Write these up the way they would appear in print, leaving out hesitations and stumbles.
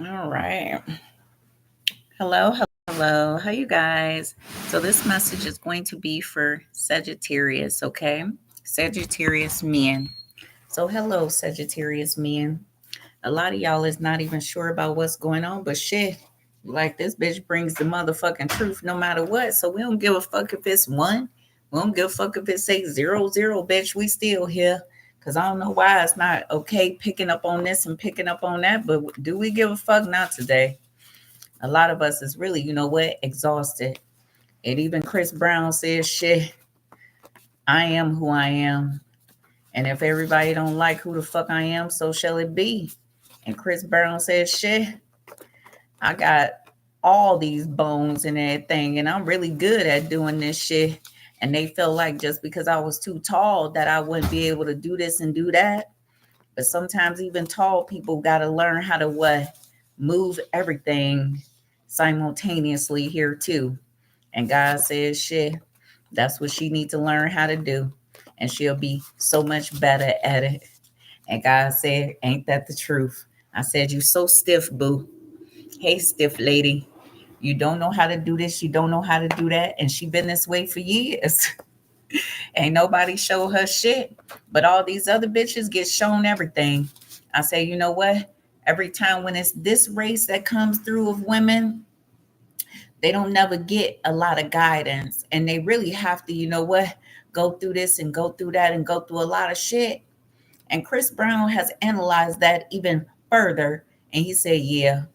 All right. Hello, hello, hello. How you guys? So this message is going to be for Sagittarius, okay? Sagittarius men. So hello, Sagittarius men. A lot of y'all is not even sure about what's going on, but shit, like this bitch brings the motherfucking truth no matter what. So we don't give a fuck if it's one. We don't give a fuck if it say 0-0, bitch. We still here. Cause I don't know why it's not okay picking up on this and picking up on that, but do we give a fuck? Not today. A lot of us is really, you know what, exhausted. And even Chris Brown says, shit, I am who I am. And if everybody don't like who the fuck I am, so shall it be. And Chris Brown says, shit, I got all these bones and everything, and I'm really good at doing this shit. And they felt like just because I was too tall that I wouldn't be able to do this and do that. But sometimes even tall people got to learn how to what? Move everything simultaneously here too. And God says, shit, that's what she needs to learn how to do. And she'll be so much better at it. And God said, ain't that the truth? I said, you so stiff, boo. Hey, stiff lady. You don't know how to do this. You don't know how to do that. And she been this way for years. Ain't nobody show her shit. But all these other bitches get shown everything. I say, you know what? Every time when it's this race that comes through of women, they don't never get a lot of guidance. And they really have to, you know what? Go through this and go through that and go through a lot of shit. And Chris Brown has analyzed that even further. And he said, yeah,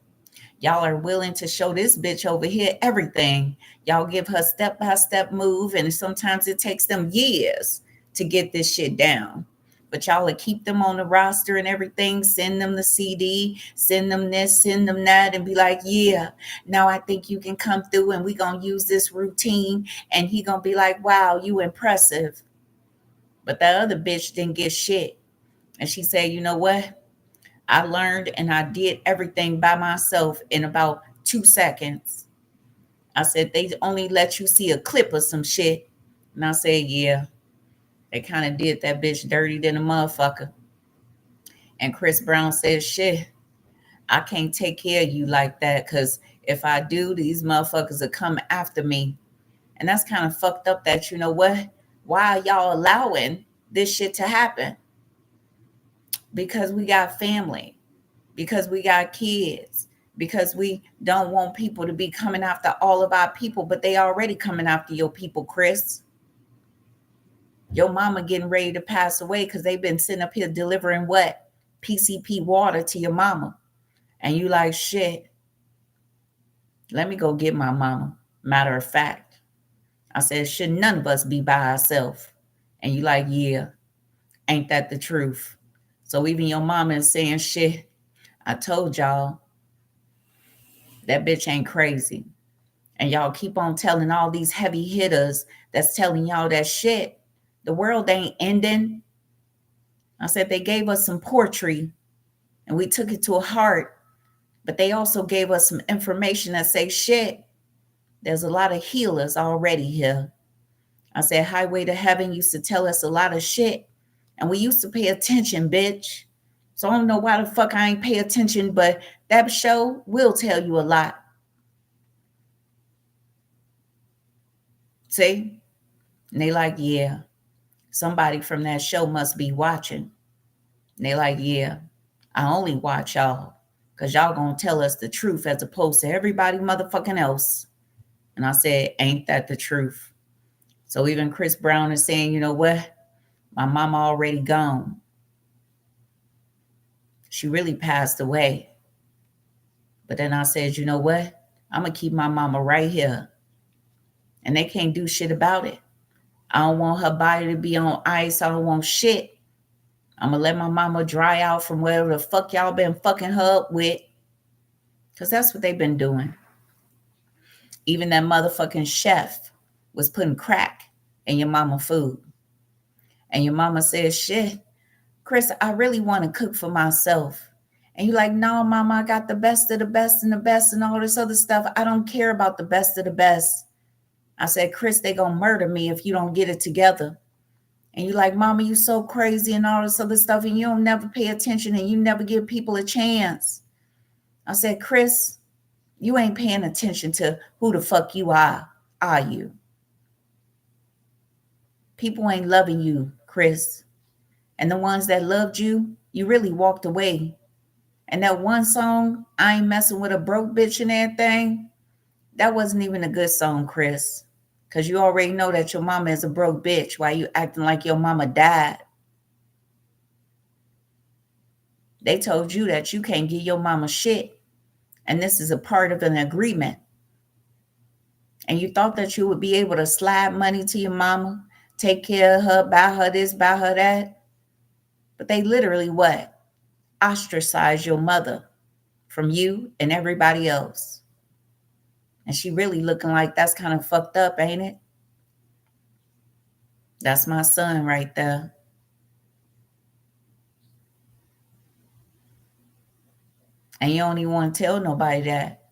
y'all are willing to show this bitch over here everything. Y'all give her step by step move, and sometimes it takes them years to get this shit down. But y'all will keep them on the roster and everything, send them the CD, send them this, send them that, and be like, yeah, now I think you can come through and we gonna use this routine. And he gonna be like, wow, you impressive. But that other bitch didn't get shit. And she said, you know what? I learned and I did everything by myself in about 2 seconds. I said, they only let you see a clip of some shit. And I said, yeah, they kind of did that bitch dirty than a motherfucker. And Chris Brown said, shit, I can't take care of you like that because if I do, these motherfuckers will come after me. And that's kind of fucked up that, you know what? Why are y'all allowing this shit to happen? Because we got family, because we got kids, because we don't want people to be coming after all of our people, but they already coming after your people, Chris. Your mama getting ready to pass away because they've been sitting up here delivering what? PCP water to your mama. And you like, shit, let me go get my mama. Matter of fact, I said, should none of us be by ourselves? And you like, yeah, ain't that the truth? So even your mama is saying, shit, I told y'all that bitch ain't crazy. And y'all keep on telling all these heavy hitters that's telling y'all that shit. The world ain't ending. I said they gave us some poetry and we took it to a heart, but they also gave us some information that say shit. There's a lot of healers already here. I said Highway to Heaven used to tell us a lot of shit and we used to pay attention, bitch. So I don't know why the fuck I ain't pay attention, but that show will tell you a lot. See? And they like, yeah, somebody from that show must be watching. And they like, yeah, I only watch y'all because y'all gonna tell us the truth as opposed to everybody motherfucking else. And I said, ain't that the truth? So even Chris Brown is saying, you know what? My mama already gone. She really passed away. But then I said, you know what? I'm gonna keep my mama right here. And they can't do shit about it. I don't want her body to be on ice. I don't want shit. I'm gonna let my mama dry out from whatever the fuck y'all been fucking her up with. Because that's what they've been doing. Even that motherfucking chef was putting crack in your mama food. And your mama says, shit, Chris, I really want to cook for myself. And you're like, no, mama, I got the best of the best and the best and all this other stuff. I don't care about the best of the best. I said, Chris, they gonna murder me if you don't get it together. And you're like, mama, you so crazy and all this other stuff. And you don't never pay attention and you never give people a chance. I said, Chris, you ain't paying attention to who the fuck you are you? People ain't loving you, Chris. And the ones that loved you, you really walked away. And that one song, I ain't messing with a broke bitch and everything, that wasn't even a good song, Chris. Because you already know that your mama is a broke bitch. Why you acting like your mama died? They told you that you can't give your mama shit. And this is a part of an agreement. And you thought that you would be able to slide money to your mama, take care of her, buy her this, buy her that. But they literally what? Ostracize your mother from you and everybody else. And she really looking like that's kind of fucked up, ain't it? That's my son right there. And you don't even want to tell nobody that.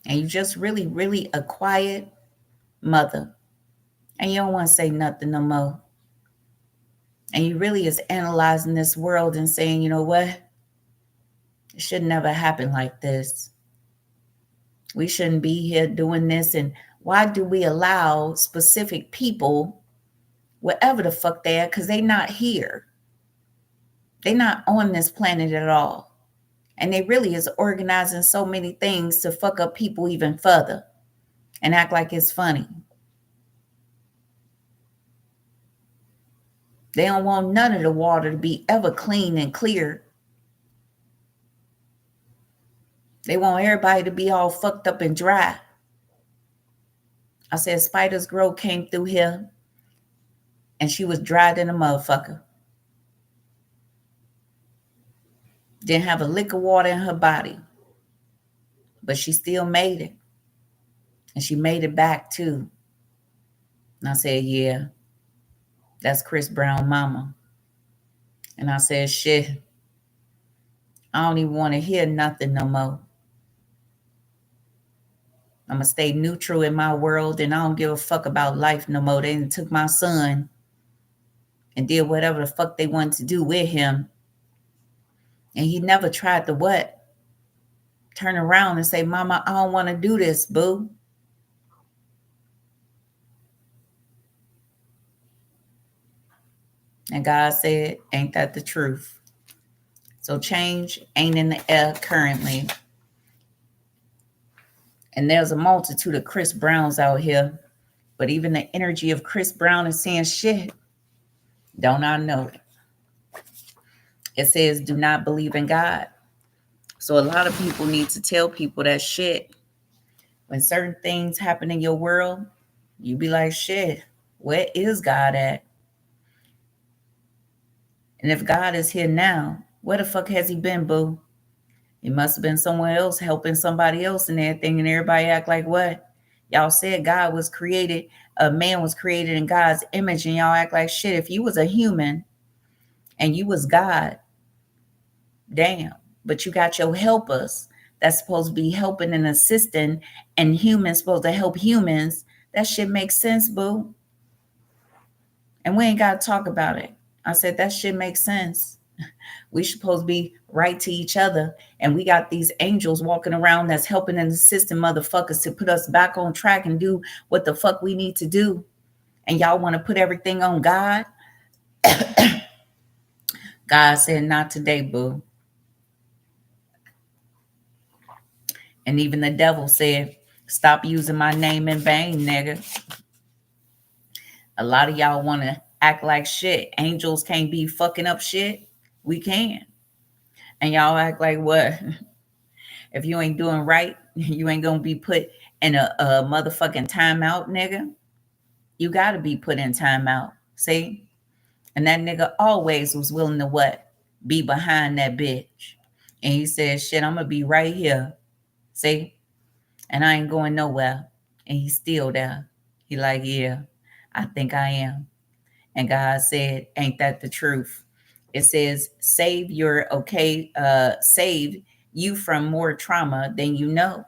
And you just really, really a quiet mother. And you don't want to say nothing no more. And you really is analyzing this world and saying, you know what? It should never happen like this. We shouldn't be here doing this. And why do we allow specific people, whatever the fuck they are, because they not here. They're not on this planet at all. And they really is organizing so many things to fuck up people even further and act like it's funny. They don't want none of the water to be ever clean and clear. They want everybody to be all fucked up and dry. I said, spidersgrow came through here and she was dry than a motherfucker. Didn't have a lick of water in her body. But she still made it. And she made it back too. And I said, yeah, that's Chris Brown mama. And I said, shit, I don't even want to hear nothing no more. I'm going to stay neutral in my world and I don't give a fuck about life no more. They took my son and did whatever the fuck they wanted to do with him. And he never tried to what? Turn around and say, Mama, I don't want to do this, boo. And God said, ain't that the truth? So change ain't in the air currently. And there's a multitude of Chris Browns out here. But even the energy of Chris Brown is saying shit. Don't I know it? It says, do not believe in God. So a lot of people need to tell people that shit. When certain things happen in your world, you be like, shit, where is God at? And if God is here now, where the fuck has he been, boo? He must have been somewhere else helping somebody else and everything. And everybody act like what? Y'all said God was created, a man was created in God's image. And y'all act like shit. If you was a human and you was God, damn. But you got your helpers that's supposed to be helping and assisting, and humans supposed to help humans. That shit makes sense, boo. And we ain't got to talk about it. I said, that shit makes sense. We supposed to be right to each other. And we got these angels walking around that's helping and assisting motherfuckers to put us back on track and do what the fuck we need to do. And y'all want to put everything on God? God said, not today, boo. And even the devil said, stop using my name in vain, nigga. A lot of y'all want to act like shit. Angels can't be fucking up shit. We can. And y'all act like what? If you ain't doing right, you ain't going to be put in a motherfucking timeout, nigga. You got to be put in timeout. See? And that nigga always was willing to what? Be behind that bitch. And he said, shit, I'm going to be right here. See? And I ain't going nowhere. And he's still there. He like, yeah, I think I am. And God said, ain't that the truth? It says, save you from more trauma than you know.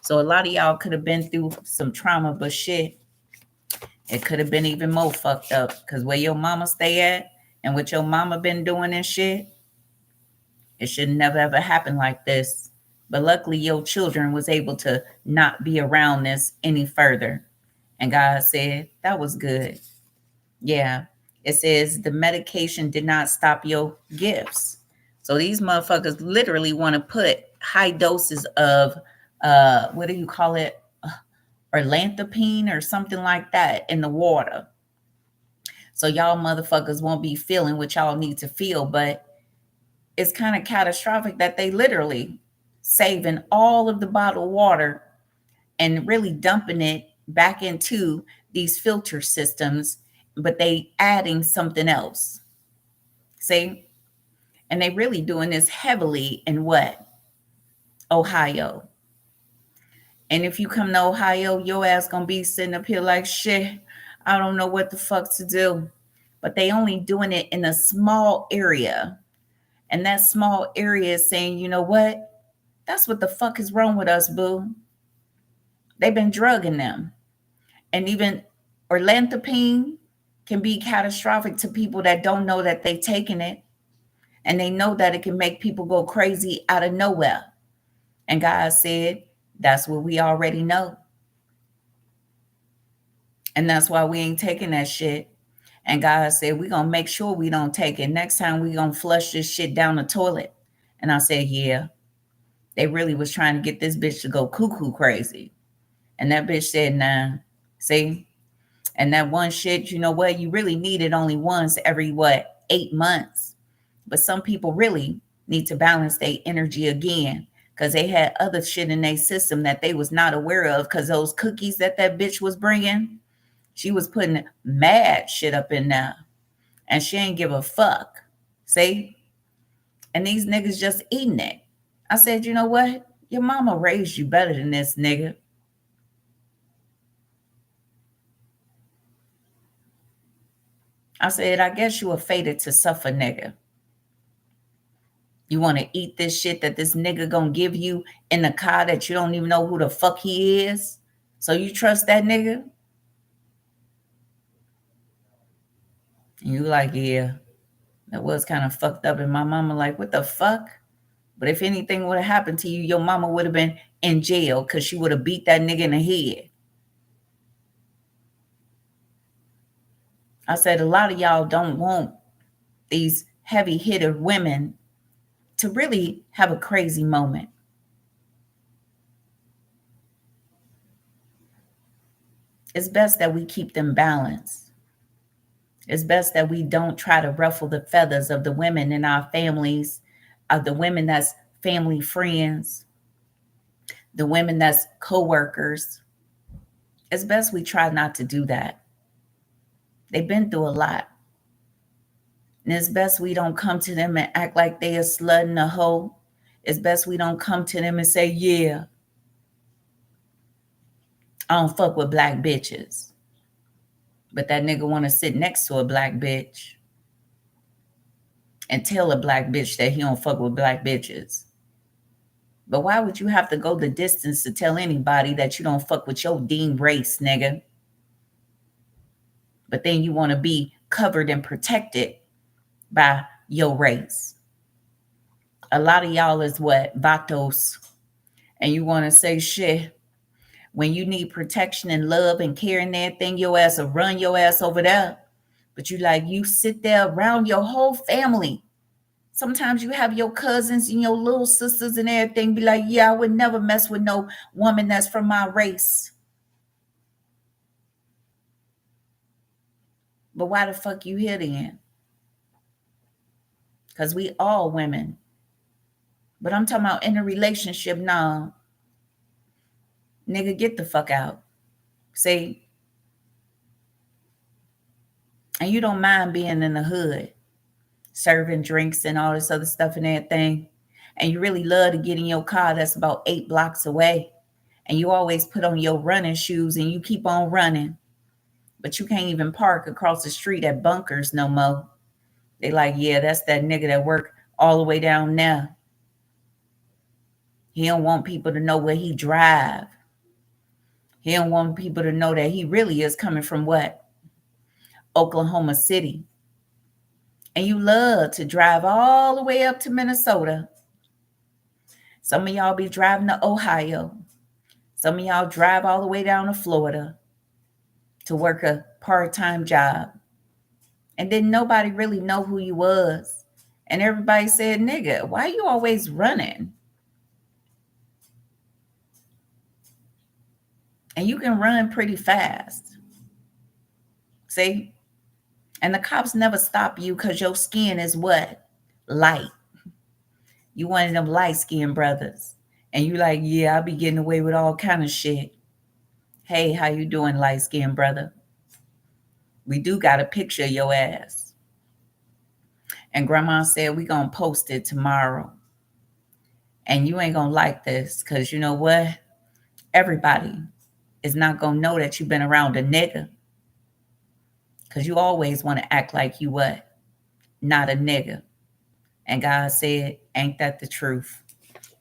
So a lot of y'all could have been through some trauma, but shit, it could have been even more fucked up. Because where your mama stay at and what your mama been doing and shit, It should never ever happen like this. But luckily your children was able to not be around this any further. And God said, that was good. Yeah. It says the medication did not stop your gifts. So these motherfuckers literally want to put high doses of what do you call it? Orlanthapine or something like that in the water. So y'all motherfuckers won't be feeling what y'all need to feel, but it's kind of catastrophic that they literally saving all of the bottled water and really dumping it back into these filter systems, but they adding something else. See? And they really doing this heavily in what? Ohio. And if you come to Ohio, your ass gonna be sitting up here like shit. I don't know what the fuck to do. But they only doing it in a small area. And that small area is saying, you know what? That's what the fuck is wrong with us, boo. They've been drugging them. And even orlanthapine can be catastrophic to people that don't know that they're taking it. And they know that it can make people go crazy out of nowhere. And God said, that's what we already know. And that's why we ain't taking that shit. And God said, we're going to make sure we don't take it. Next time we going to flush this shit down the toilet. And I said, yeah. They really was trying to get this bitch to go cuckoo crazy. And that bitch said, nah. See? And that one shit, you know what? You really need it only once every, 8 months. But some people really need to balance their energy again because they had other shit in their system that they was not aware of because those cookies that bitch was bringing, she was putting mad shit up in there. And she ain't give a fuck. See? And these niggas just eating it. I said, you know what? Your mama raised you better than this, nigga. I said, I guess you were fated to suffer, nigga. You want to eat this shit that this nigga gonna give you in the car that you don't even know who the fuck he is? So you trust that nigga? And you like, yeah, that was kind of fucked up. And my mama like, what the fuck? But if anything would have happened to you, your mama would have been in jail because she would have beat that nigga in the head. I said, a lot of y'all don't want these heavy hitter women to really have a crazy moment. It's best that we keep them balanced. It's best that we don't try to ruffle the feathers of the women in our families, of the women that's family friends, the women that's co-workers. It's best we try not to do that. They've been through a lot. And it's best we don't come to them and act like they a slut and a hoe. It's best we don't come to them and say, yeah, I don't fuck with black bitches. But that nigga want to sit next to a black bitch and tell a black bitch that he don't fuck with black bitches. But why would you have to go the distance to tell anybody that you don't fuck with your deemed race, nigga? But then you want to be covered and protected by your race. A lot of y'all is what? Vatos. And you want to say shit. When you need protection and love and care and everything, your ass will run your ass over there. But you sit there around your whole family. Sometimes you have your cousins and your little sisters and everything be like, yeah, I would never mess with no woman that's from my race. But why the fuck you here then? Because we all women. But I'm talking about in a relationship, nah. Nigga, get the fuck out. See? And you don't mind being in the hood, serving drinks and all this other stuff and everything. And you really love to get in your car that's about 8 blocks away. And you always put on your running shoes and you keep on running. But you can't even park across the street at Bunkers no more. They like, yeah, that's that nigga that work all the way down there. He don't want people to know where he drive. He don't want people to know that he really is coming from what? Oklahoma City. And you love to drive all the way up to Minnesota. Some of y'all be driving to Ohio. Some of y'all drive all the way down to Florida to work a part-time job. And then nobody really know who you was. And everybody said, nigga, why you always running? And you can run pretty fast. See? And the cops never stop you because your skin is what? Light. You one of them light-skinned brothers. And you like, yeah, I be getting away with all kind of shit. Hey, how you doing, light-skinned brother? We do got a picture of your ass. And grandma said we gonna post it tomorrow. And you ain't gonna like this because you know what? Everybody is not gonna know that you've been around a nigga. Because you always want to act like you what? Not a nigga. And God said, ain't that the truth?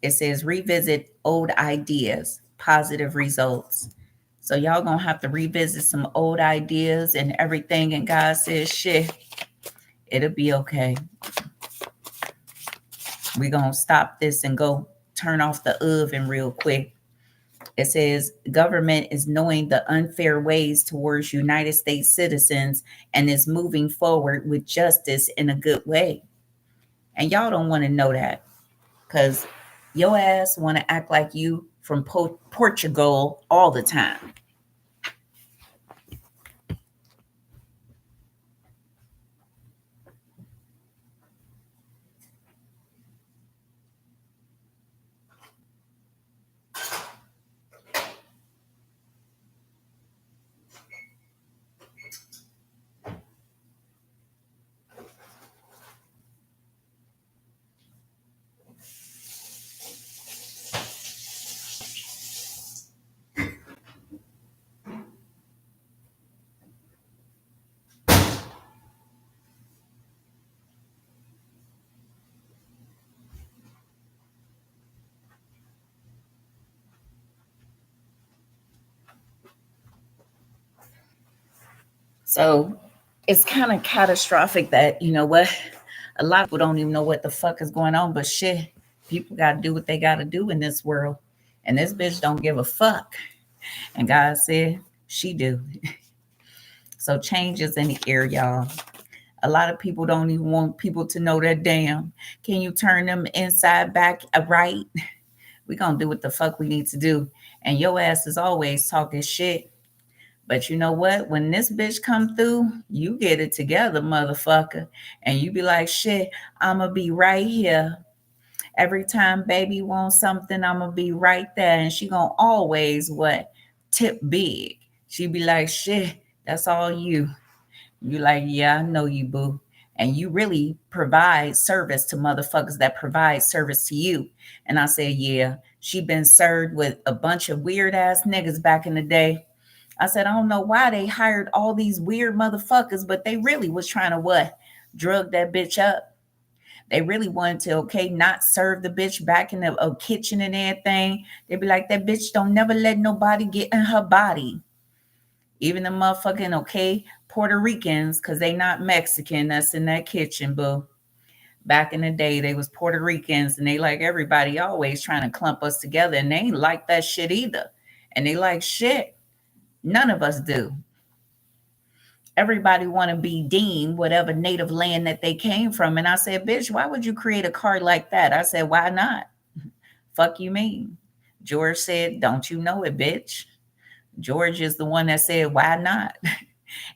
It says revisit old ideas, positive results. So y'all gonna have to revisit some old ideas and everything. And God says, shit, it'll be okay. We're gonna stop this and go turn off the oven real quick. It says government is knowing the unfair ways towards United States citizens and is moving forward with justice in a good way. And y'all don't want to know that because your ass want to act like you from Portugal all the time. So it's kind of catastrophic that, you know what, a lot of people don't even know what the fuck is going on, but shit, people got to do what they got to do in this world. And this bitch don't give a fuck. And God said, she do. So change is in the air, y'all. A lot of people don't even want people to know that damn. Can you turn them inside back right? We gonna do what the fuck we need to do. And your ass is always talking shit. But you know what? When this bitch come through, you get it together, motherfucker. And you be like, shit, I'ma be right here. Every time baby wants something, I'ma be right there. And she gonna always what? Tip big. She be like, shit, that's all you. You like, yeah, I know you, boo. And you really provide service to motherfuckers that provide service to you. And I said, yeah, she been served with a bunch of weird ass niggas back in the day. I said, I don't know why they hired all these weird motherfuckers, but they really was trying to what? Drug that bitch up. They really wanted to, okay, not serve the bitch back in the kitchen and everything. They'd be like, that bitch don't never let nobody get in her body. Even the motherfucking, okay, Puerto Ricans, because they not Mexican, that's in that kitchen, boo. Back in the day, they was Puerto Ricans, and they like everybody always trying to clump us together, and they ain't like that shit either. And they like, shit, none of us do. Everybody want to be deemed whatever native land that they came from. And I said, bitch, why would you create a card like that? I said, why not? Fuck you mean? George said, don't you know it, bitch? George is the one that said, why not?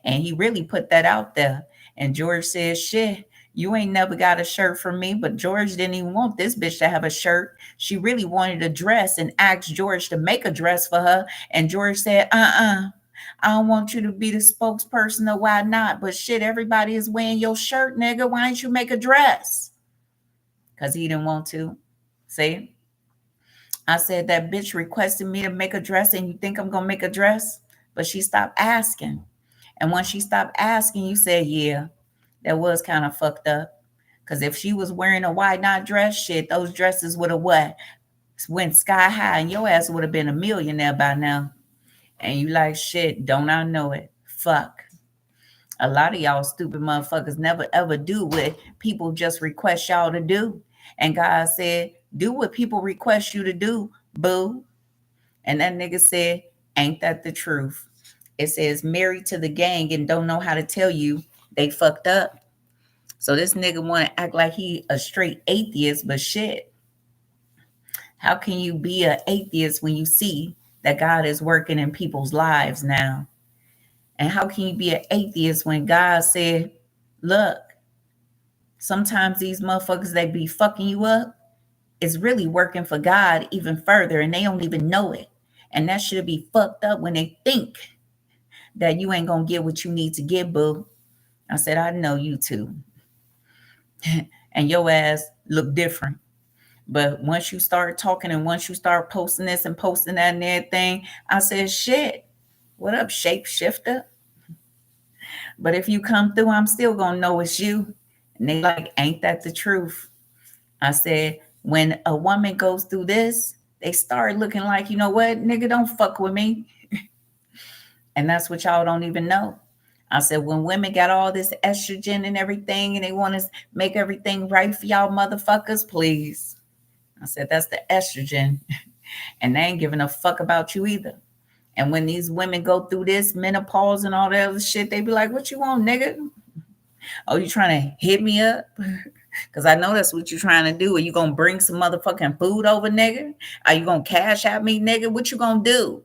And he really put that out there. And George said, shit, you ain't never got a shirt from me. But George didn't even want this bitch to have a shirt. She really wanted a dress and asked George to make a dress for her. And George said, I don't want you to be the spokesperson or why not. But shit, everybody is wearing your shirt, nigga. Why don't you make a dress? Because he didn't want to. See? I said, that bitch requested me to make a dress and you think I'm going to make a dress? But she stopped asking. And when she stopped asking, you said, yeah, that was kind of fucked up. Because if she was wearing a why not dress, shit, those dresses would have what? Went sky high and your ass would have been a millionaire by now. And you like, shit, don't I know it? Fuck. A lot of y'all stupid motherfuckers never ever do what people just request y'all to do. And God said, do what people request you to do, boo. And that nigga said, ain't that the truth? It says married to the gang and don't know how to tell you they fucked up. So this nigga want to act like he a straight atheist, but shit. How can you be an atheist when you see that God is working in people's lives now? And how can you be an atheist when God said, look, sometimes these motherfuckers they be fucking you up is really working for God even further and they don't even know it. And that should be fucked up when they think that you ain't gonna get what you need to get, boo. I said, I know you too. And your ass look different. But once you start talking and once you start posting this and posting that and everything, I said, shit, what up, shapeshifter? But if you come through, I'm still gonna know it's you. And they like, ain't that the truth? I said, when a woman goes through this, they start looking like, you know what, nigga, don't fuck with me. And that's what y'all don't even know. I said, when women got all this estrogen and everything and they want to make everything right for y'all motherfuckers, please. I said, that's the estrogen. And they ain't giving a fuck about you either. And when these women go through this menopause and all that other shit, they be like, what you want, nigga? Oh, you trying to hit me up? Because I know that's what you're trying to do. Are you going to bring some motherfucking food over, nigga? Are you going to cash at me, nigga? What you going to do?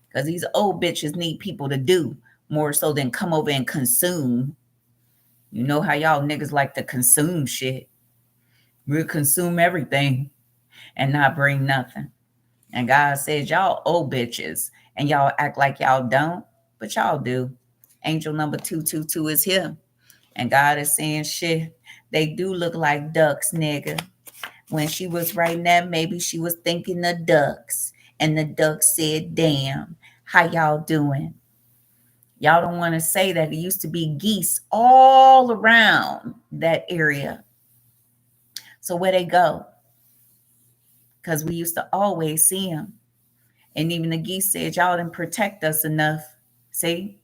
Because these old bitches need people to do more so than come over and consume. You know how y'all niggas like to consume shit. We'll consume everything and not bring nothing. And God says, y'all old bitches and y'all act like y'all don't, but y'all do. Angel number 222 is here. And God is saying, shit, they do look like ducks, nigga. When she was writing that, maybe she was thinking of ducks. And the ducks said, damn, how y'all doing? Y'all don't want to say that it used to be geese all around that area. So where they go? Because we used to always see them. And even the geese said, y'all didn't protect us enough. See?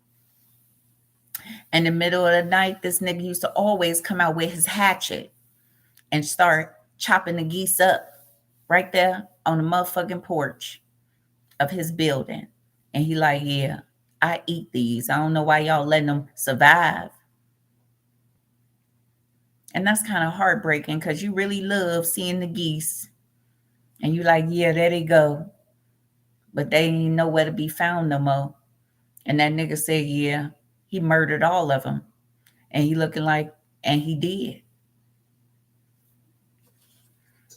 In the middle of the night, this nigga used to always come out with his hatchet and start chopping the geese up right there on the motherfucking porch of his building. And he like, yeah, I eat these. I don't know why y'all letting them survive. And that's kind of heartbreaking because you really love seeing the geese. And you like, yeah, there they go. But they ain't nowhere to be found no more. And that nigga said, yeah, he murdered all of them. And he looking like, and he did.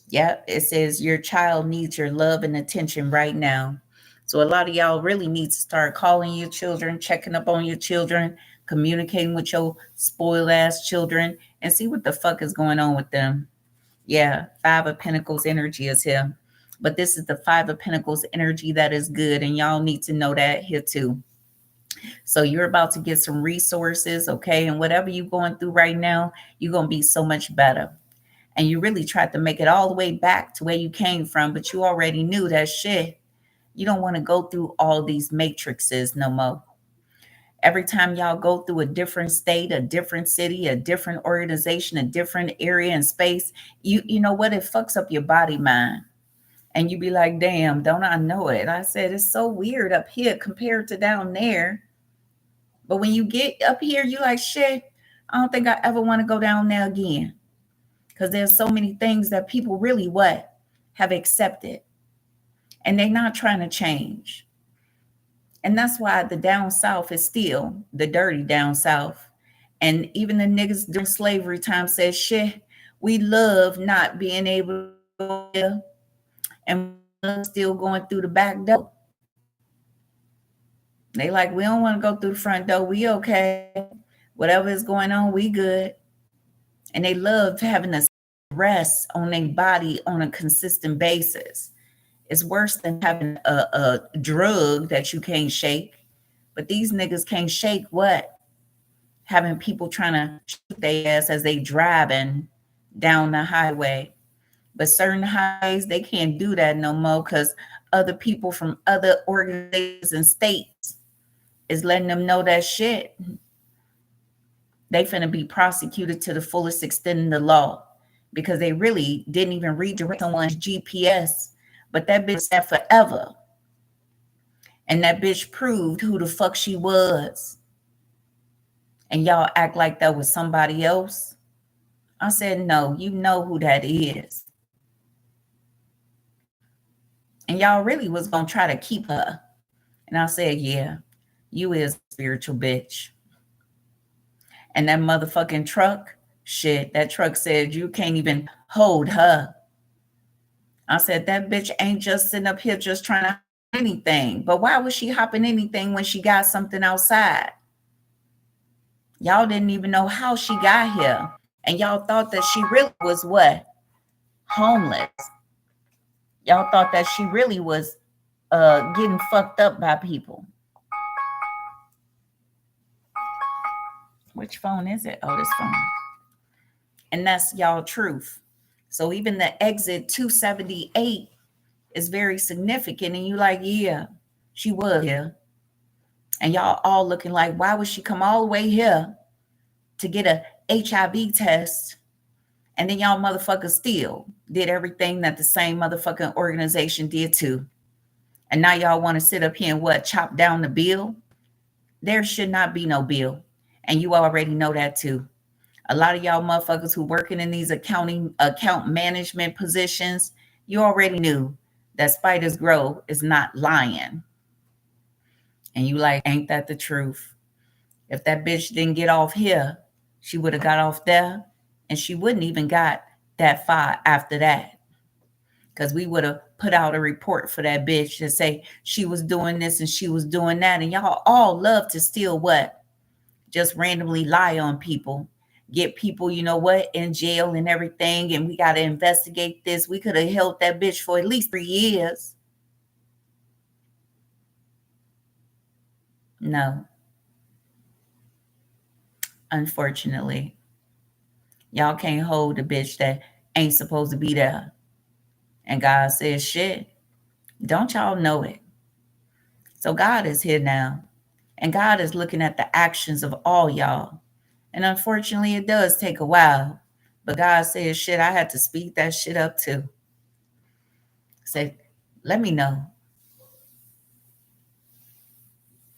Yep, it says your child needs your love and attention right now. So a lot of y'all really need to start calling your children, checking up on your children, communicating with your spoiled ass children, and see what the fuck is going on with them. Yeah, Five of Pentacles energy is here. But this is the Five of Pentacles energy that is good, and y'all need to know that here too. So you're about to get some resources, okay? And whatever you're going through right now, you're going to be so much better. And you really tried to make it all the way back to where you came from, but you already knew that shit. You don't want to go through all these matrices no more. Every time y'all go through a different state, a different city, a different organization, a different area and space, you know what? It fucks up your body mind. And you be like, damn, don't I know it? I said, it's so weird up here compared to down there. But when you get up here, you like, shit, I don't think I ever want to go down there again. Because there's so many things that people really what? Have accepted. And they're not trying to change. And that's why the down south is still the dirty down south. And even the niggas during slavery time said, shit, we love not being able to go there and still going through the back door. They like, we don't want to go through the front door. We okay. Whatever is going on, we good. And they love having a rest on their body on a consistent basis. It's worse than having a drug that you can't shake. But these niggas can't shake what? Having people trying to shoot their ass as they driving down the highway. But certain highways, they can't do that no more because other people from other organizations and states is letting them know that shit, they finna be prosecuted to the fullest extent in the law because they really didn't even redirect someone's GPS, but that bitch said forever. And that bitch proved who the fuck she was. And y'all act like that was somebody else. I said, no, you know who that is. And y'all really was going to try to keep her. And I said, yeah, you is a spiritual bitch. And that motherfucking truck, shit, that truck said you can't even hold her. I said, that bitch ain't just sitting up here just trying to hop anything. But why was she hopping anything when she got something outside? Y'all didn't even know how she got here. And y'all thought that she really was what? Homeless. Y'all thought that she really was getting fucked up by people. Which phone is it? Oh, this phone. And that's y'all truth. So even the exit 278 is very significant. And you like, yeah, she was here. And y'all all looking like, why would she come all the way here to get a HIV test? And then y'all motherfuckers still did everything that the same motherfucking organization did too. And now y'all want to sit up here and what? Chop down the bill? There should not be no bill. And you already know that too. A lot of y'all motherfuckers who working in these account management positions, you already knew that spidersgrow is not lying. And you like, ain't that the truth? If that bitch didn't get off here, she would have got off there, and she wouldn't even got that far after that. Because we would have put out a report for that bitch to say she was doing this and she was doing that. And y'all all love to steal what? Just randomly lie on people. Get people, you know what, in jail and everything. And we got to investigate this. We could have held that bitch for at least 3 years. No. Unfortunately, y'all can't hold a bitch that ain't supposed to be there. And God says, shit, don't y'all know it? So God is here now. And God is looking at the actions of all y'all. And unfortunately, it does take a while. But God says, shit, I had to speed that shit up too. Say, let me know.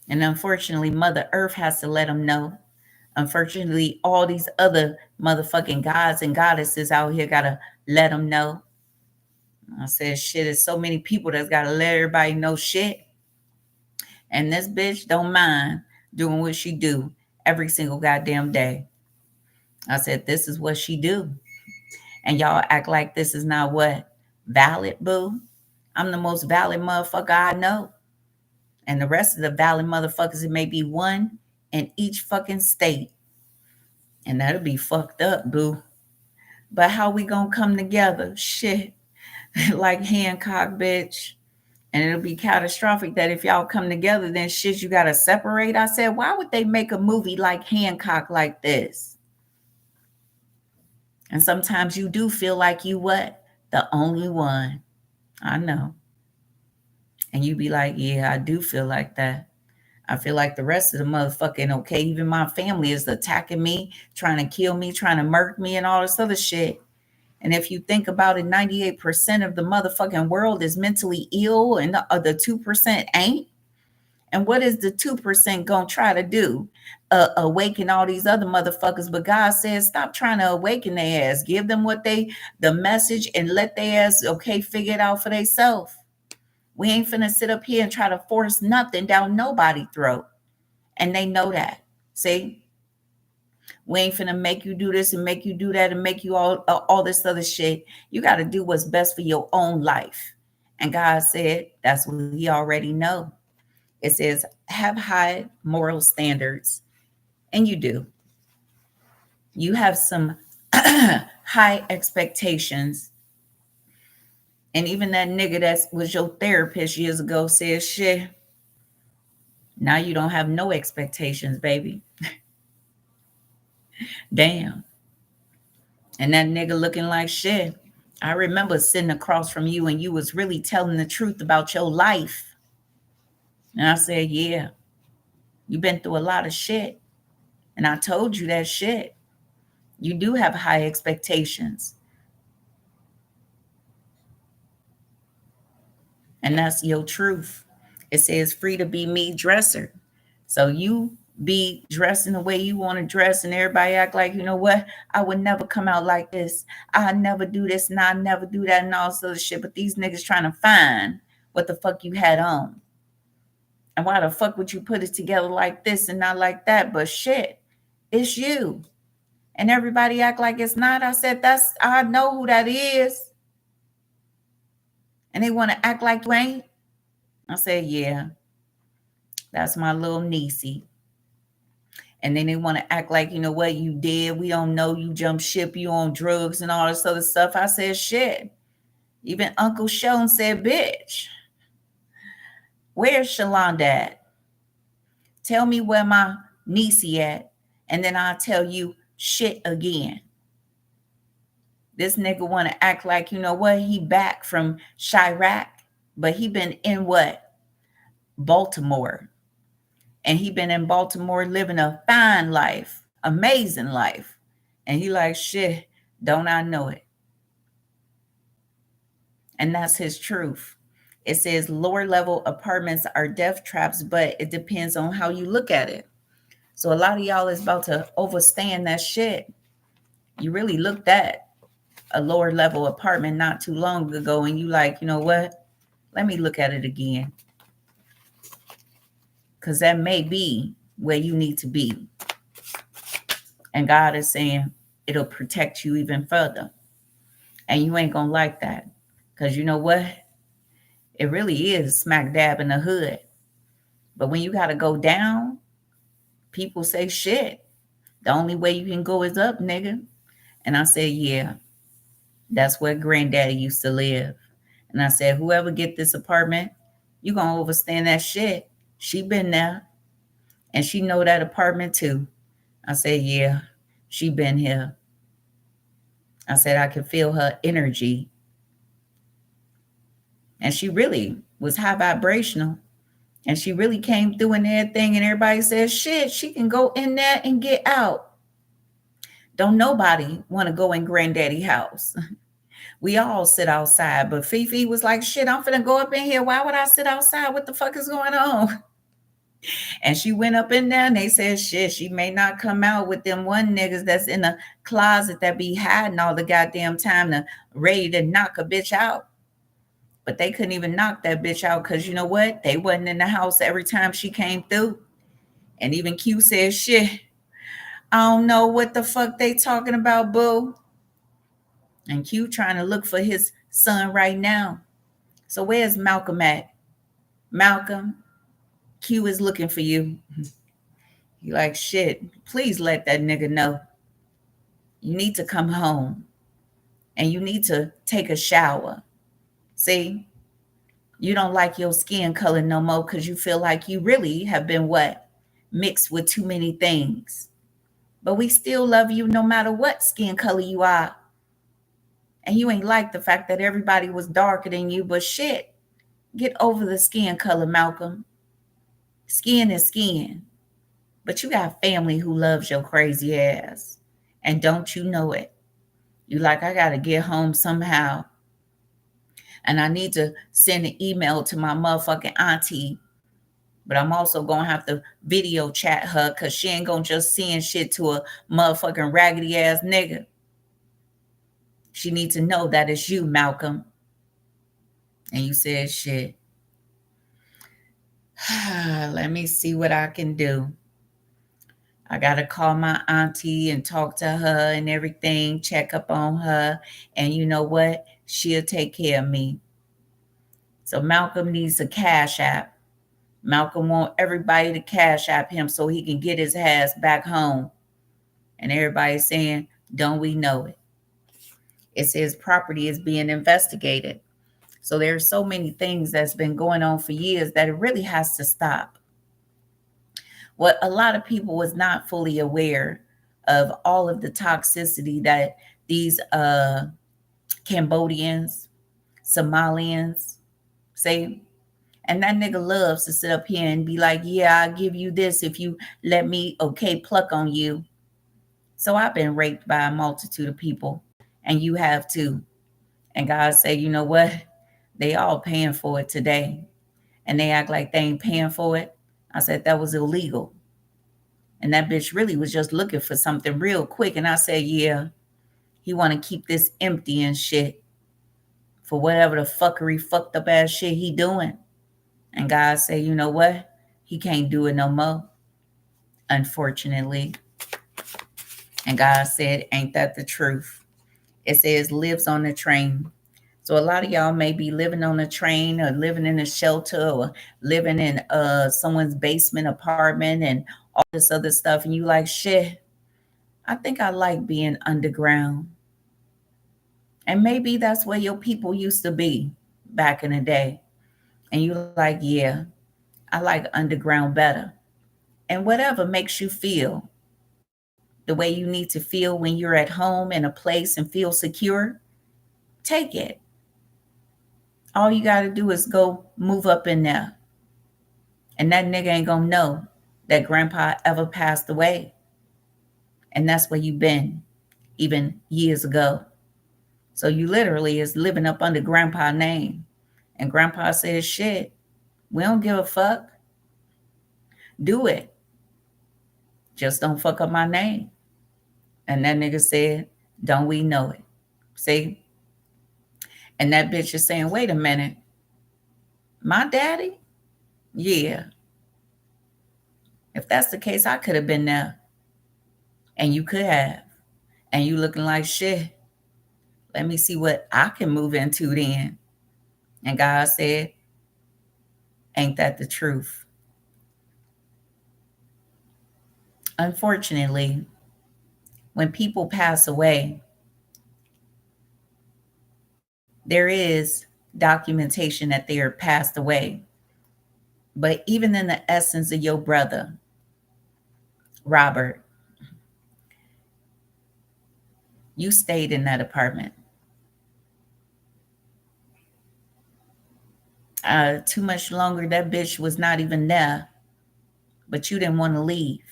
And unfortunately, Mother Earth has to let them know. Unfortunately, all these other motherfucking gods and goddesses out here got to let them know. I said, shit, there's so many people that's got to let everybody know shit. And this bitch don't mind doing what she do every single goddamn day. I said, this is what she do. And y'all act like this is not what? Valid, boo. I'm the most valid motherfucker I know. And the rest of the valid motherfuckers, it may be one in each fucking state. And that'll be fucked up, boo. But how we gonna come together? Shit. Like Hancock, bitch. And it'll be catastrophic that if y'all come together, then shit, you gotta separate. I said, why would they make a movie like Hancock like this? And sometimes you do feel like you what? The only one. I know. And you be like, yeah, I do feel like that. I feel like the rest of the motherfucking okay, even my family is attacking me, trying to kill me, trying to murk me and all this other shit. And if you think about it, 98% of the motherfucking world is mentally ill and the 2% ain't. And what is the 2% going to try to do? Awaken all these other motherfuckers. But God says, stop trying to awaken their ass. Give them the message and let their ass, okay, figure it out for themselves. We ain't finna sit up here and try to force nothing down nobody's throat. And they know that. See? We ain't finna make you do this and make you do that and make you all this other shit. You got to do what's best for your own life. And God said, that's what he already know. It says, have high moral standards. And you do. You have some high expectations. And even that nigga that was your therapist years ago said, shit, now you don't have no expectations, baby. Damn. And that nigga looking like shit. I remember sitting across from you and you was really telling the truth about your life. And I said, yeah. You've been through a lot of shit. And I told you that shit. You do have high expectations. And that's your truth. It says free to be me dresser. So you be dressing the way you want to dress, and everybody act like, you know what? I would never come out like this. I never do this and I never do that and all this other shit. But these niggas trying to find what the fuck you had on. And why the fuck would you put it together like this and not like that? But shit, it's you. And everybody act like it's not. I said, I know who that is. And they want to act like you ain't. I said, yeah, that's my little niecey. And then they want to act like, you know what, you dead. We don't know, you jump ship, you on drugs and all this other stuff. I said, shit. Even Uncle Sean said, bitch, where's Shalonda at? Tell me where my niecey at, and then I'll tell you shit again. This nigga want to act like, you know what, he back from Chirac, but he been in what? Baltimore. And he been in Baltimore living a fine life, amazing life. And he like, shit, don't I know it? And that's his truth. It says lower level apartments are death traps, but it depends on how you look at it. So a lot of y'all is about to overstand that shit. You really looked at a lower level apartment not too long ago and you like, you know what? Let me look at it again. Because that may be where you need to be. And God is saying it'll protect you even further. And you ain't going to like that. Because you know what? It really is smack dab in the hood. But when you got to go down, people say shit. The only way you can go is up, nigga. And I said, yeah, that's where granddaddy used to live. And I said, whoever get this apartment, you going to overstand that shit. She been there. And she know that apartment too. I said, yeah, she been here. I said, I could feel her energy. And she really was high vibrational. And she really came through in everything. And everybody said, shit, she can go in there and get out. Don't nobody want to go in granddaddy house. We all sit outside. But Fifi was like, shit, I'm finna go up in here. Why would I sit outside? What the fuck is going on? And she went up in there and they said, shit, she may not come out with them one niggas that's in the closet that be hiding all the goddamn time to ready to knock a bitch out. But they couldn't even knock that bitch out because you know what? They wasn't in the house every time she came through. And even Q said, shit, I don't know what the fuck they talking about, boo. And Q trying to look for his son right now. So where's Malcolm at? Malcolm, Q is looking for you. You like, shit, please let that nigga know. You need to come home. And you need to take a shower. See? You don't like your skin color no more because you feel like you really have been what? Mixed with too many things. But we still love you no matter what skin color you are. And you ain't like the fact that everybody was darker than you, but shit, get over the skin color, Malcolm. Skin is skin. But you got family who loves your crazy ass. And don't you know it? You like, I got to get home somehow. And I need to send an email to my motherfucking auntie. But I'm also going to have to video chat her because she ain't going to just send shit to a motherfucking raggedy ass nigga. She needs to know that it's you, Malcolm. And you said, shit. Let me see what I can do. I got to call my auntie and talk to her and everything, check up on her. And you know what? She'll take care of me. So Malcolm needs a cash app. Malcolm wants everybody to cash app him so he can get his ass back home. And everybody's saying, don't we know it? It says property is being investigated. So there's so many things that's been going on for years that it really has to stop. What a lot of people was not fully aware of all of the toxicity that these Cambodians, Somalians say, And that nigga loves to sit up here and be like, yeah, I'll give you this if you let me, okay, pluck on you. So I've been raped by a multitude of people, and you have too. And God said, you know what? They all paying for it today. And they act like they ain't paying for it. I said, that was illegal. And that bitch really was just looking for something real quick. And I said, yeah, he want to keep this empty and shit for whatever the fuckery, fucked up ass shit he doing. And God said, you know what? He can't do it no more, unfortunately. And God said, ain't that the truth? It says lives on the train. So a lot of y'all may be living on a train or living in a shelter or living in someone's basement apartment and all this other stuff. And you like, shit, I think I like being underground. And maybe that's where your people used to be back in the day. And you like, yeah, I like underground better. And whatever makes you feel the way you need to feel when you're at home in a place and feel secure, take it. All you got to do is go move up in there. And that nigga ain't going to know that grandpa ever passed away. And that's where you been, even years ago. So you literally is living up under grandpa's name. And grandpa says, shit, we don't give a fuck. Do it. Just don't fuck up my name. And that nigga said, don't we know it? See? And that bitch is saying, wait a minute. My daddy? Yeah. If that's the case, I could have been there. And you could have. And you looking like shit. Let me see what I can move into then. And God said, ain't that the truth? Unfortunately, when people pass away, there is documentation that they are passed away. But even in the essence of your brother, Robert, you stayed in that apartment. Too much longer, that bitch was not even there, but you didn't want to leave.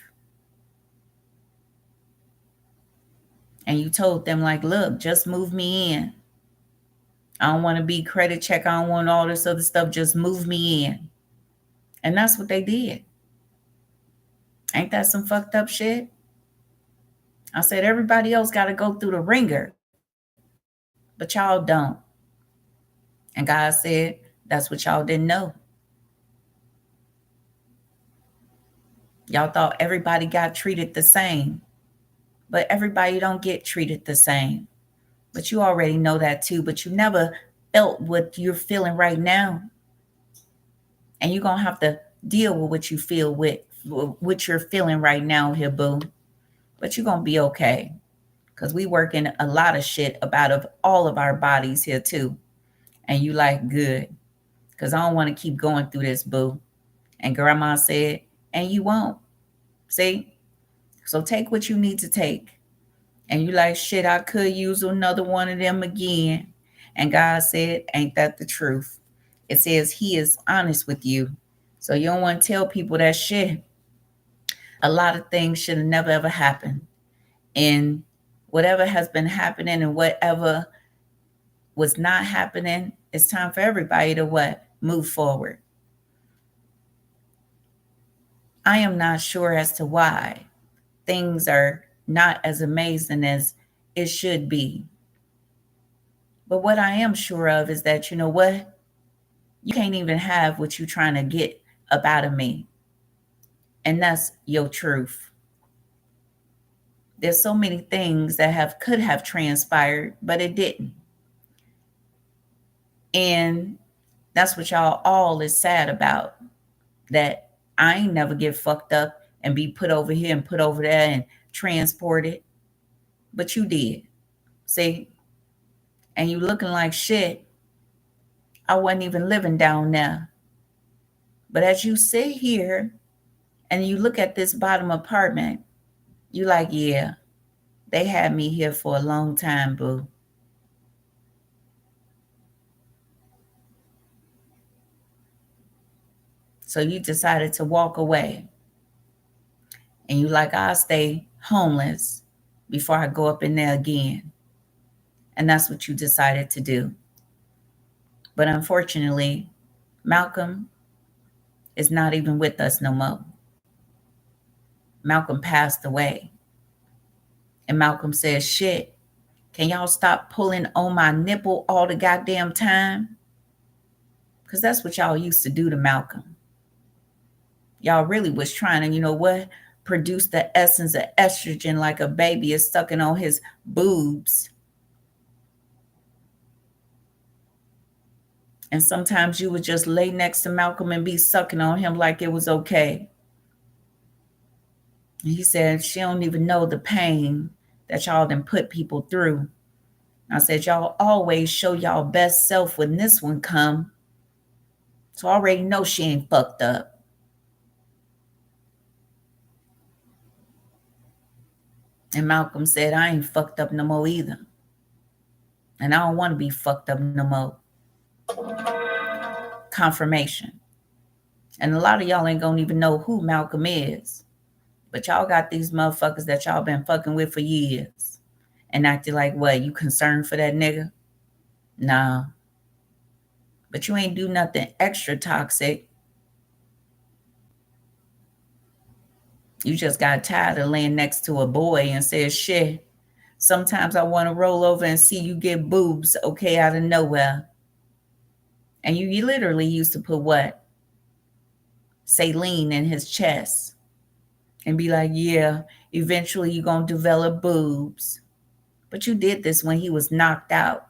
And you told them, like, look, just move me in. I don't want to be credit check. I don't want all this other stuff. Just move me in. And that's what they did. Ain't that some fucked up shit? I said, everybody else got to go through the ringer, but y'all don't. And God said, that's what y'all didn't know. Y'all thought everybody got treated the same, but everybody don't get treated the same. But you already know that too, but you never felt what you're feeling right now. And you're going to have to deal with what you feel with, what you're feeling right now here, boo. But you're going to be okay. Because we working a lot of shit about of all of our bodies here too. And you like, good. Because I don't want to keep going through this, boo. And grandma said, and you won't. See? So take what you need to take. And you like, shit, I could use another one of them again. And God said, ain't that the truth? It says he is honest with you. So you don't want to tell people that shit. A lot of things should have never ever happened. And whatever has been happening and whatever was not happening, it's time for everybody to what? Move forward. I am not sure as to why things are not as amazing as it should be. But what I am sure of is that, you know what? You can't even have what you're trying to get up out of me. And that's your truth. There's so many things that could have transpired, but it didn't. And that's what y'all all is sad about. That I ain't never get fucked up and be put over here and put over there and transported. But you did. See? And you looking like shit. I wasn't even living down there. But as you sit here and you look at this bottom apartment, you like, yeah, they had me here for a long time, boo. So you decided to walk away. And you like, I'll stay homeless before I go up in there again. And that's what you decided to do. But unfortunately, Malcolm is not even with us no more. Malcolm passed away. And Malcolm says, shit, can y'all stop pulling on my nipple all the goddamn time? Because that's what y'all used to do to Malcolm. Y'all really was trying to, you know what, produce the essence of estrogen like a baby is sucking on his boobs. And sometimes you would just lay next to Malcolm and be sucking on him like it was okay. And he said, she don't even know the pain that y'all done put people through. I said, y'all always show y'all best self when this one come. So I already know she ain't fucked up. And Malcolm said, I ain't fucked up no more either. And I don't want to be fucked up no more. Confirmation. And a lot of y'all ain't gonna even know who Malcolm is. But y'all got these motherfuckers that y'all been fucking with for years. And acting like, what, you concerned for that nigga? Nah. But you ain't do nothing extra toxic. You just got tired of laying next to a boy and said, shit, sometimes I want to roll over and see you get boobs, okay, out of nowhere. And you literally used to put what? Saline in his chest. And be like, yeah, eventually you're going to develop boobs. But you did this when he was knocked out.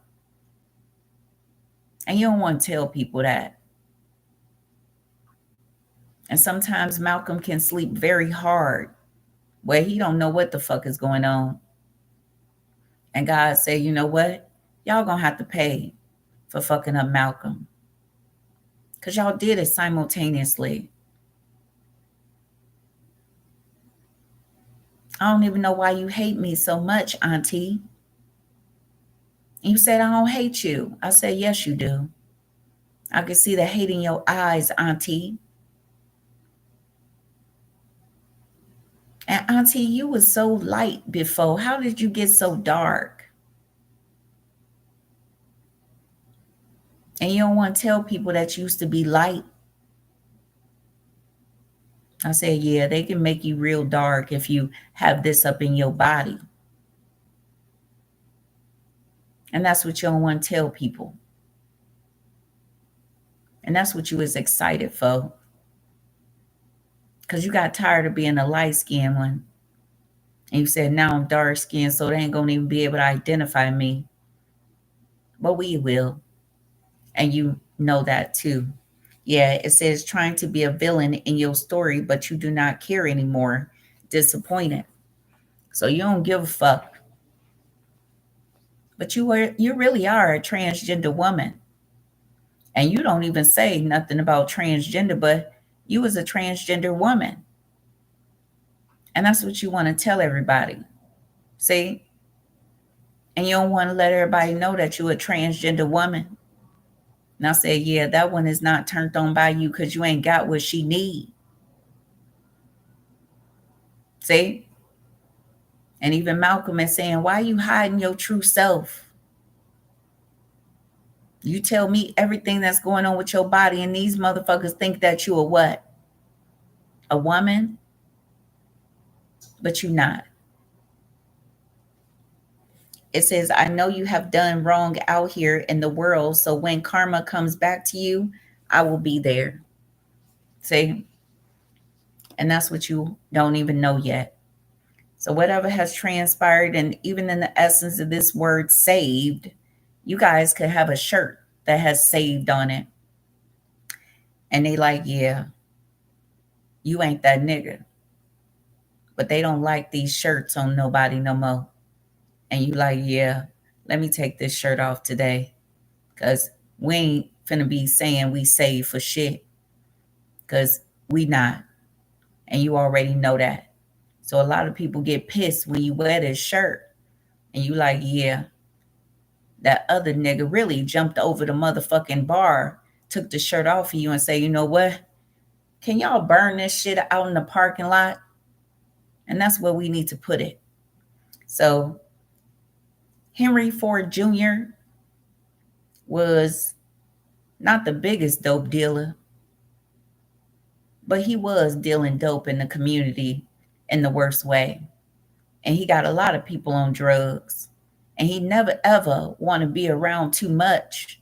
And you don't want to tell people that. And sometimes Malcolm can sleep very hard where he don't know what the fuck is going on. And God say, you know what? Y'all gonna have to pay for fucking up Malcolm. Because y'all did it simultaneously. I don't even know why you hate me so much, Auntie. And you said, I don't hate you. I said, yes, you do. I can see the hate in your eyes, Auntie. And Auntie, you was so light before. How did you get so dark? And you don't want to tell people that you used to be light. I said, yeah, they can make you real dark if you have this up in your body. And that's what you don't want to tell people. And that's what you was excited for. Because you got tired of being a light-skinned one. And you said, now I'm dark-skinned, so they ain't going to even be able to identify me. But we will. And you know that too. Yeah, it says trying to be a villain in your story, but you do not care anymore. Disappointed. So you don't give a fuck. But you really are a transgender woman. And you don't even say nothing about transgender, but you was a transgender woman. And that's what you want to tell everybody. See? And you don't want to let everybody know that you're a transgender woman. And I said, yeah, that one is not turned on by you because you ain't got what she need. See? And even Malcolm is saying, why are you hiding your true self? You tell me everything that's going on with your body, and these motherfuckers think that you are what? A woman? But you're not. It says, I know you have done wrong out here in the world, so when karma comes back to you, I will be there. See? And that's what you don't even know yet. So whatever has transpired, and even in the essence of this word saved, you guys could have a shirt that has saved on it. And they like, yeah, you ain't that nigga. But they don't like these shirts on nobody no more. And you like, yeah, let me take this shirt off today. Because we ain't finna be saying we saved for shit. Because we not. And you already know that. So a lot of people get pissed when you wear this shirt. And you like, yeah, that other nigga really jumped over the motherfucking bar, took the shirt off of you and say, you know what? Can y'all burn this shit out in the parking lot? And that's where we need to put it. So Henry Ford Jr. was not the biggest dope dealer, but he was dealing dope in the community in the worst way. And he got a lot of people on drugs. And he never ever want to be around too much.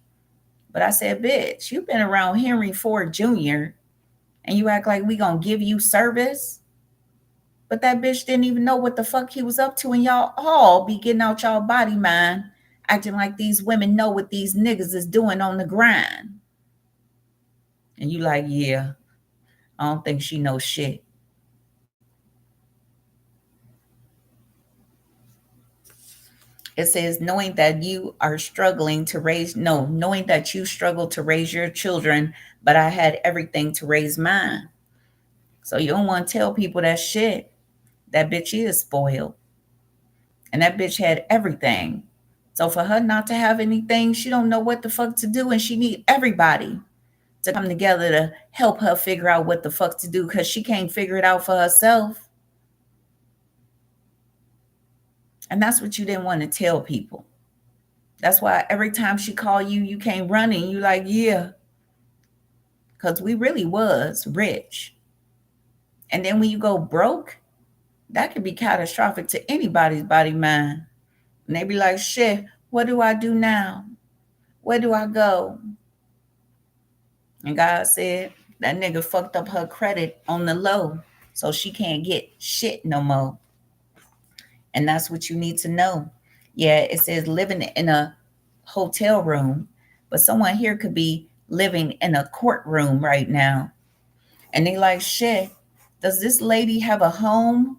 But I said, bitch, you've been around Henry Ford Jr. and you act like we gonna give you service? But that bitch didn't even know what the fuck he was up to, and y'all all be getting out y'all body mind, acting like these women know what these niggas is doing on the grind. And you like, yeah, I don't think she knows shit. It says, knowing that you struggle to raise your children, but I had everything to raise mine. So you don't want to tell people that shit. That bitch is spoiled. And that bitch had everything. So for her not to have anything, she don't know what the fuck to do. And she need everybody to come together to help her figure out what the fuck to do, because she can't figure it out for herself. And that's what you didn't want to tell people. That's why every time she call you, you came running. You like, yeah. Because we really was rich. And then when you go broke, that could be catastrophic to anybody's body mind. And they be like, shit, what do I do now? Where do I go? And God said, that nigga fucked up her credit on the low, so she can't get shit no more. And that's what you need to know. Yeah, it says living in a hotel room, but someone here could be living in a courtroom right now. And they like, shit, does this lady have a home?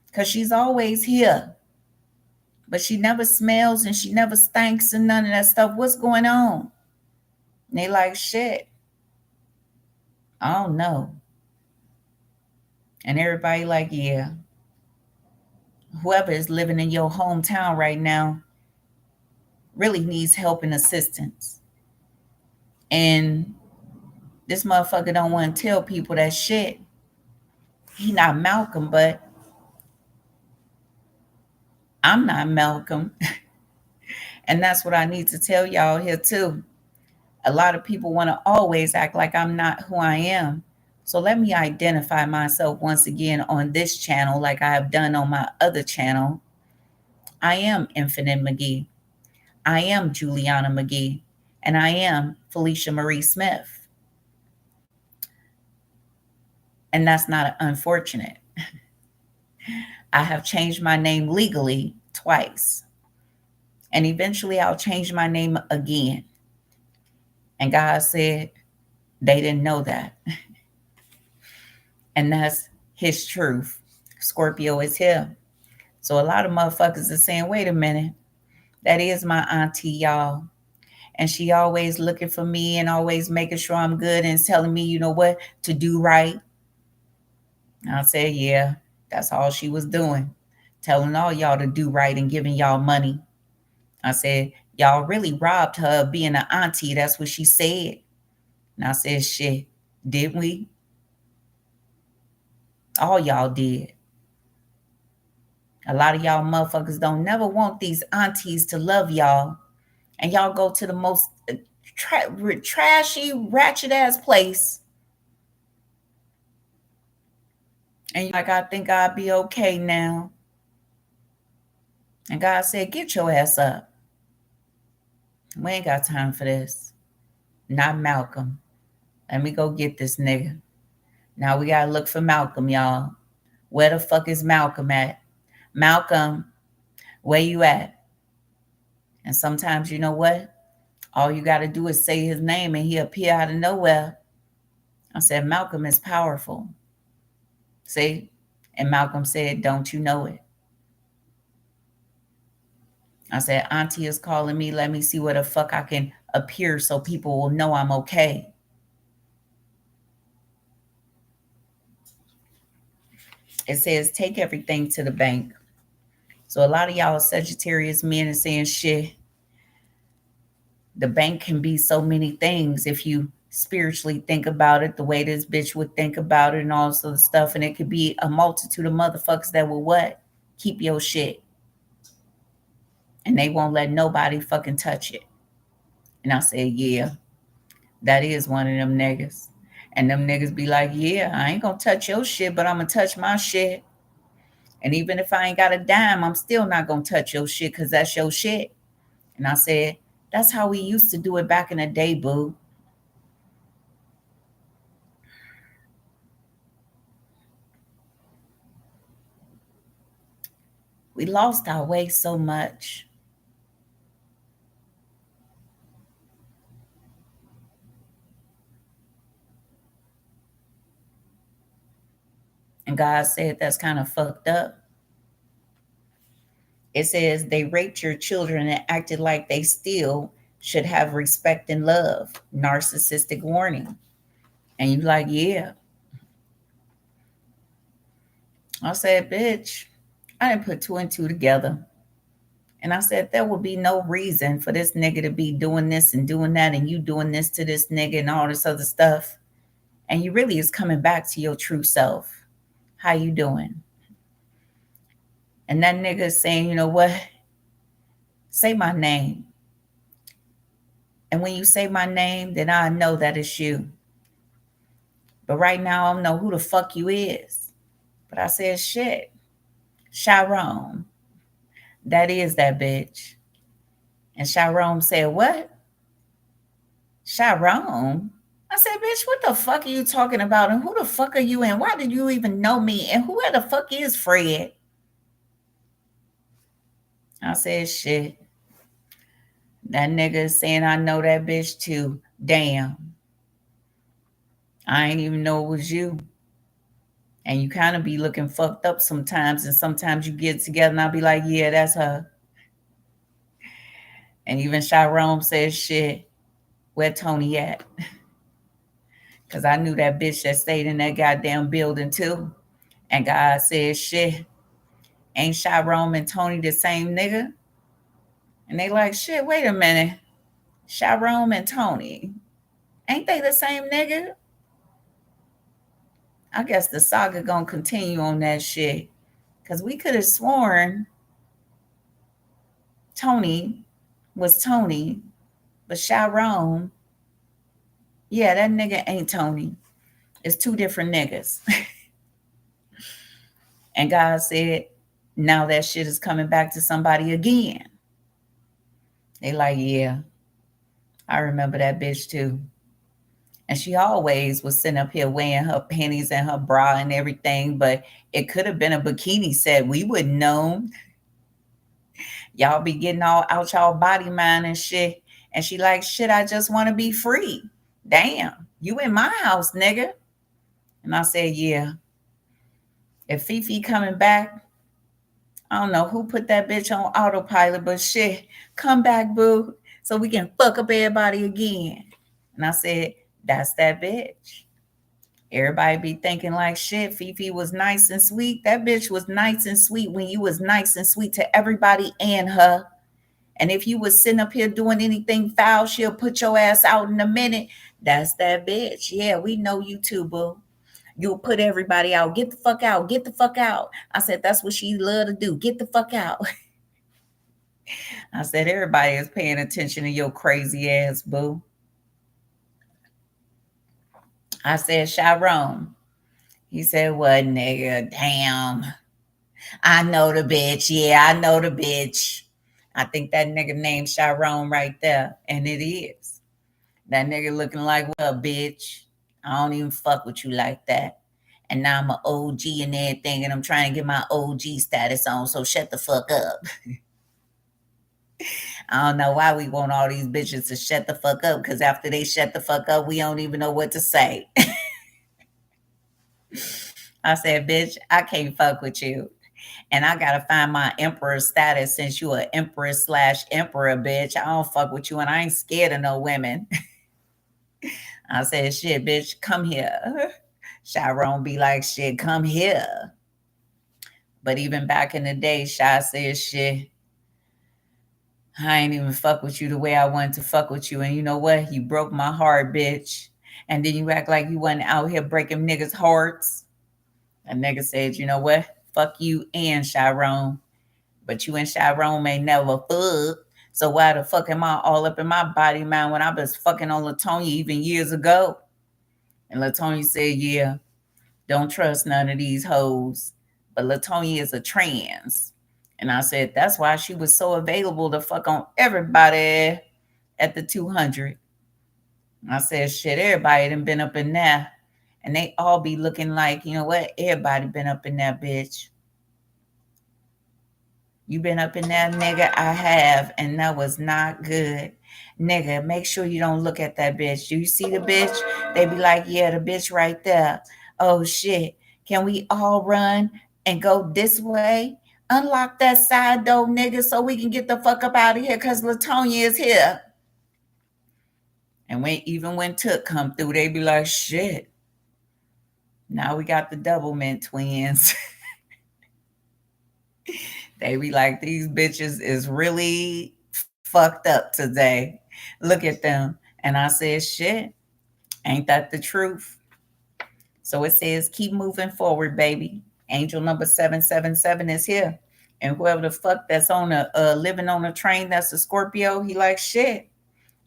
Because she's always here, but she never smells and she never stinks and none of that stuff. What's going on? And they like, shit, I don't know. And everybody like, yeah, whoever is living in your hometown right now really needs help and assistance. And this motherfucker don't want to tell people that shit. He not Malcolm, but I'm not Malcolm. And that's what I need to tell y'all here too. A lot of people want to always act like I'm not who I am. So let me identify myself once again on this channel like I have done on my other channel. I am Infinite McGee. I am Juliana McGee. And I am Felicia Marie Smith. And that's not unfortunate. I have changed my name legally twice. And eventually I'll change my name again. And God said they didn't know that. And that's his truth. Scorpio is him. So a lot of motherfuckers are saying, wait a minute, that is my auntie, y'all. And she always looking for me and always making sure I'm good and telling me, you know what, to do right. And I said, yeah, that's all she was doing. Telling all y'all to do right and giving y'all money. I said, y'all really robbed her of being an auntie. That's what she said. And I said, shit, didn't we? All y'all did. A lot of y'all motherfuckers don't never want these aunties to love y'all. And y'all go to the most trashy, ratchet ass place. And you're like, I think I'll be okay now. And God said, get your ass up. We ain't got time for this. Not Malcolm. Let me go get this nigga. Now we got to look for Malcolm, y'all. Where the fuck is Malcolm at? Malcolm, where you at? And sometimes, you know what? All you got to do is say his name and he appear out of nowhere. I said, Malcolm is powerful. See? And Malcolm said, don't you know it? I said, Auntie is calling me. Let me see where the fuck I can appear so people will know I'm okay. It says, take everything to the bank. So a lot of y'all Sagittarius men are saying, shit, the bank can be so many things if you spiritually think about it the way this bitch would think about it and all this other stuff. And it could be a multitude of motherfuckers that will what? Keep your shit. And they won't let nobody fucking touch it. And I said, yeah, that is one of them niggas. And them niggas be like, yeah, I ain't gonna touch your shit, but I'm gonna touch my shit. And even if I ain't got a dime, I'm still not gonna touch your shit because that's your shit. And I said, that's how we used to do it back in the day, boo. We lost our way so much. And God said that's kind of fucked up. It says they raped your children and acted like they still should have respect and love. Narcissistic warning. And you like, yeah. I said, bitch, I didn't put two and two together. And I said, there will be no reason for this nigga to be doing this and doing that and you doing this to this nigga and all this other stuff. And you really is coming back to your true self. How you doing? And that nigga is saying, you know what? Say my name. And when you say my name, then I know that it's you. But right now, I don't know who the fuck you is. But I said, shit, Sharon. That is that bitch. And Sharon said, what? Sharon? I said, bitch, what the fuck are you talking about? And who the fuck are you? And why did you even know me? And who the fuck is Fred? I said, shit. That nigga is saying I know that bitch too. Damn. I ain't even know it was you. And you kind of be looking fucked up sometimes. And sometimes you get together and I'll be like, yeah, that's her. And even Sharon says, shit, where Tony at? Because I knew that bitch that stayed in that goddamn building too. And God said, shit, ain't Sharon and Tony the same nigga? And they like, shit, wait a minute. Sharon and Tony, ain't they the same nigga? I guess the saga gonna continue on that shit. Because we could have sworn Tony was Tony, but Sharon, yeah, that nigga ain't Tony. It's two different niggas. And God said, now that shit is coming back to somebody again. They like, yeah, I remember that bitch too. And she always was sitting up here weighing her panties and her bra and everything, but it could have been a bikini set. We wouldn't know. Y'all be getting all out y'all body mind and shit. And she like, shit, I just want to be free. Damn, you in my house, nigga. And I said, yeah. If Fifi coming back, I don't know who put that bitch on autopilot, but shit, come back, boo, so we can fuck up everybody again. And I said, that's that bitch. Everybody be thinking like, shit, Fifi was nice and sweet. That bitch was nice and sweet when you was nice and sweet to everybody and her. And if you was sitting up here doing anything foul, she'll put your ass out in a minute. That's that bitch. Yeah, we know you too, boo. You'll put everybody out. Get the fuck out. Get the fuck out. I said, that's what she love to do. Get the fuck out. I said, everybody is paying attention to your crazy ass, boo. I said, Sharon. He said, what, nigga? Damn. I know the bitch. Yeah, I know the bitch. I think that nigga named Sharon right there. And it is. That nigga looking like, well, bitch, I don't even fuck with you like that. And now I'm an OG and everything, and I'm trying to get my OG status on, so shut the fuck up. I don't know why we want all these bitches to shut the fuck up, because after they shut the fuck up, we don't even know what to say. I said, bitch, I can't fuck with you. And I gotta find my emperor status since you an empress / emperor, bitch. I don't fuck with you, and I ain't scared of no women. I said, shit, bitch, come here. Sharon be like, shit, come here. But even back in the day, Shy said, shit, I ain't even fuck with you the way I wanted to fuck with you. And you know what? You broke my heart, bitch. And then you act like you wasn't out here breaking niggas' hearts. A nigga said, you know what? Fuck you and Chiron. But you and Chiron may never fuck. So why the fuck am I all up in my body, man, when I was fucking on Latonia even years ago? And Latonia said, yeah, don't trust none of these hoes. But Latonia is a trans. And I said, that's why she was so available to fuck on everybody at the 200. I said, shit, everybody done been up in there. And they all be looking like, you know what? Everybody been up in that bitch. You been up in that, nigga? I have, and that was not good. Nigga, make sure you don't look at that bitch. Do you see the bitch? They be like, yeah, the bitch right there. Oh shit. Can we all run and go this way? Unlock that side door, nigga, so we can get the fuck up out of here because Latonia is here. And when Took come through, they be like, shit. Now we got the double mint twins. They be like, these bitches is really fucked up today. Look at them. And I said, shit, ain't that the truth? So it says, keep moving forward, baby. Angel number 777 is here. And whoever the fuck that's on living on a train that's a Scorpio, he like, shit,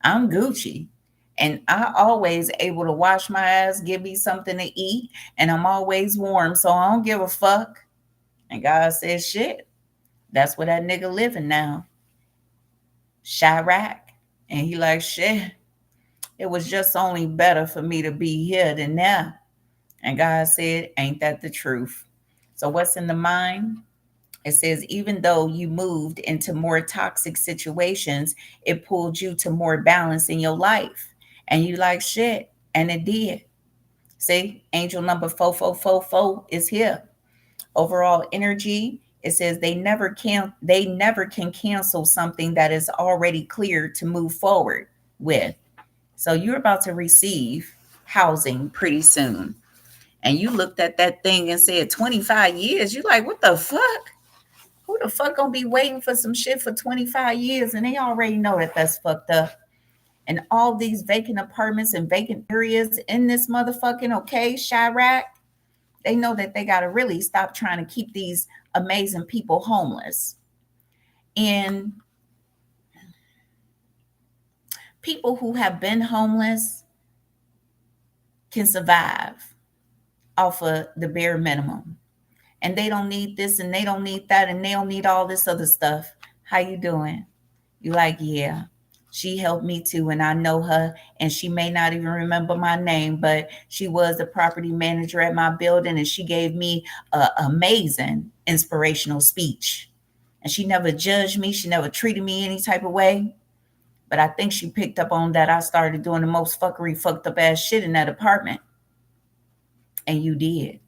I'm Gucci. And I always able to wash my ass, give me something to eat, and I'm always warm, so I don't give a fuck. And God says, shit, that's where that nigga living now. Chirac. And he like, shit, it was just only better for me to be here than now. And God said, ain't that the truth? So what's in the mind? It says, even though you moved into more toxic situations, it pulled you to more balance in your life. And you like, shit, and it did. See, angel number 4444 is here. Overall energy, it says they never can cancel something that is already clear to move forward with. So you're about to receive housing pretty soon. And you looked at that thing and said 25 years. You're like, what the fuck? Who the fuck gonna be waiting for some shit for 25 years? And they already know that that's fucked up. And all these vacant apartments and vacant areas in this motherfucking, okay, Chirac, they know that they got to really stop trying to keep these amazing people homeless. And people who have been homeless can survive off of the bare minimum. And they don't need this and they don't need that and they don't need all this other stuff. How you doing? You like, yeah, she helped me too, and I know her, and she may not even remember my name, but she was the property manager at my building, and she gave me an amazing inspirational speech. And she never judged me. She never treated me any type of way. But I think she picked up on that I started doing the most fucked up ass shit in that apartment. And you did.